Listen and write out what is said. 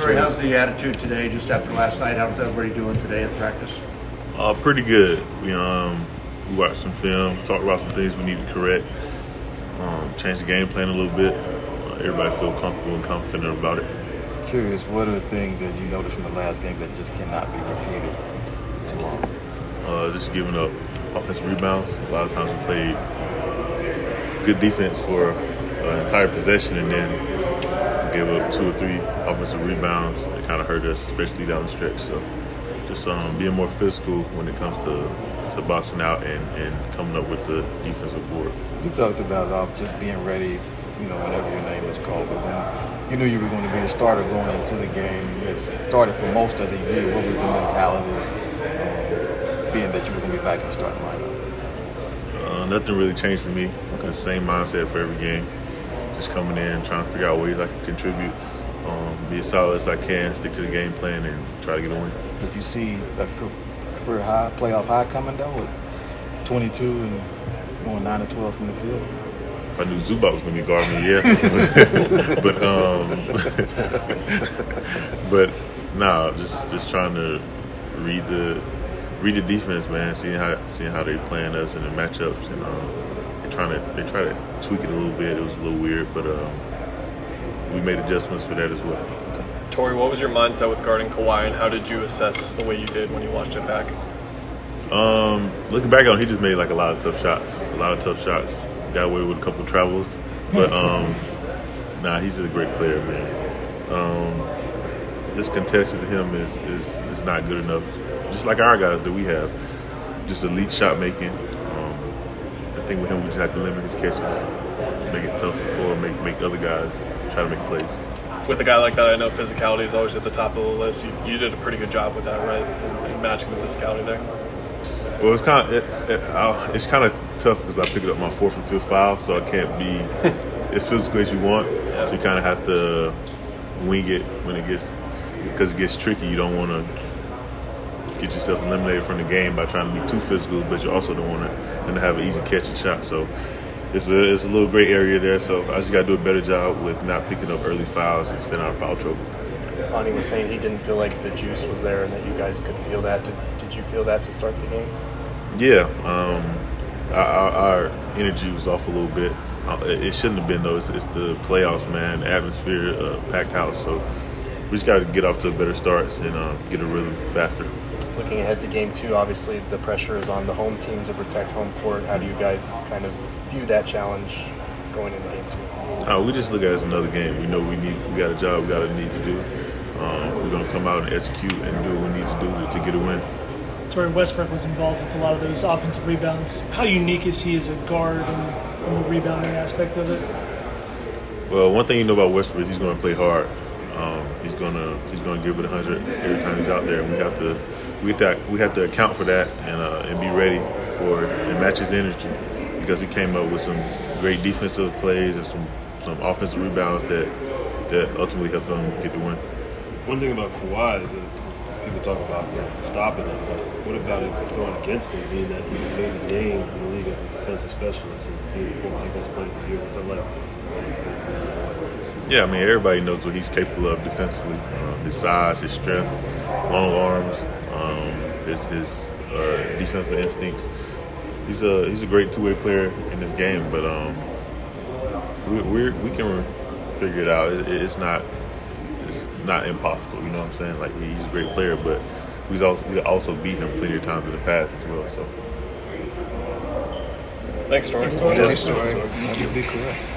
Torrey, how's the attitude today, just after last night? How's everybody doing today at practice? Pretty good. We watched some film, talked about some things we need to correct, change the game plan a little bit. Everybody feel comfortable and confident about it. Curious, what are the things that you noticed from the last game that just cannot be repeated tomorrow? Just giving up offensive rebounds. A lot of times we played good defense for an entire possession and then gave up 2 or 3 offensive rebounds that kind of hurt us, especially down the stretch. So just being more physical when it comes to boxing out and coming up with the defensive board. You talked about just being ready, whenever your name is called, but when you knew you were going to be the starter going into the game, you had started for most of the year. What was the mentality being that you were going to be back in the starting lineup? Nothing really changed for me. The same mindset for every game. Just coming in, trying to figure out ways I can contribute, be as solid as I can, stick to the game plan, and try to get a win. Did you see a career high, playoff high coming though, with 22 and going 9 to 12 from the field? If I knew Zubac was going to be guarding me, yeah. but nah, just trying to read the defense, man. Seeing how they playing us in the matchups, and they try to tweak it a little bit. It was a little weird, but we made adjustments for that as well. Torrey, what was your mindset with guarding Kawhi, and how did you assess the way you did when you watched it back? Looking back on it, he just made like a lot of tough shots. Got away with a couple of travels, but nah, he's just a great player, man. Just contested to him is not good enough. Just like our guys that we have, just elite shot making. I think with him we just have to limit his catches, make it tough for make other guys try to make plays. With a guy like that, I know physicality is always at the top of the list. You did a pretty good job with that, right? In matching the physicality there. Well, it's kind of tough because I picked up my 4th and 5th foul, so I can't be as physical as you want. Yeah. So you kind of have to wing it because it gets tricky. You don't want to get yourself eliminated from the game by trying to be too physical, but you also don't want them to have an easy catch and shot. So it's a little gray area there. So I just got to do a better job with not picking up early fouls and staying out of foul trouble. Lonnie was saying he didn't feel like the juice was there and that you guys could feel that. Did you feel that to start the game? Yeah. Our energy was off a little bit. It shouldn't have been, though. It's the playoffs, man, the atmosphere, packed house. So we just got to get off to better starts and get a rhythm faster. Looking ahead to Game 2, obviously the pressure is on the home team to protect home court. How do you guys kind of view that challenge going into Game 2? We just look at it as another game. We know we got a job we got to need to do. We're going to come out and execute and do what we need to do to get a win. Torrey, Westbrook was involved with a lot of those offensive rebounds. How unique is he as a guard in the rebounding aspect of it? Well, one thing you know about Westbrook, he's going to play hard. He's going to give it 100 every time he's out there. And we have to account for that and be ready for and match his energy, because he came up with some great defensive plays and some offensive rebounds that ultimately helped them get the win. One thing about Kawhi is that people talk about stopping him, but what about it going against him, being that he made his name in the league as a defensive specialist and being a former defensive player of the year? What's that like? Yeah, I mean, everybody knows what he's capable of defensively. His size, his strength, long arms, his defensive instincts. He's a great two-way player in this game, but we can figure it out. It's not impossible. You know what I'm saying? Like, he's a great player, but we also beat him plenty of times in the past as well. So. Thanks, Torrey. Thanks, Torrey. Thank you. Be correct.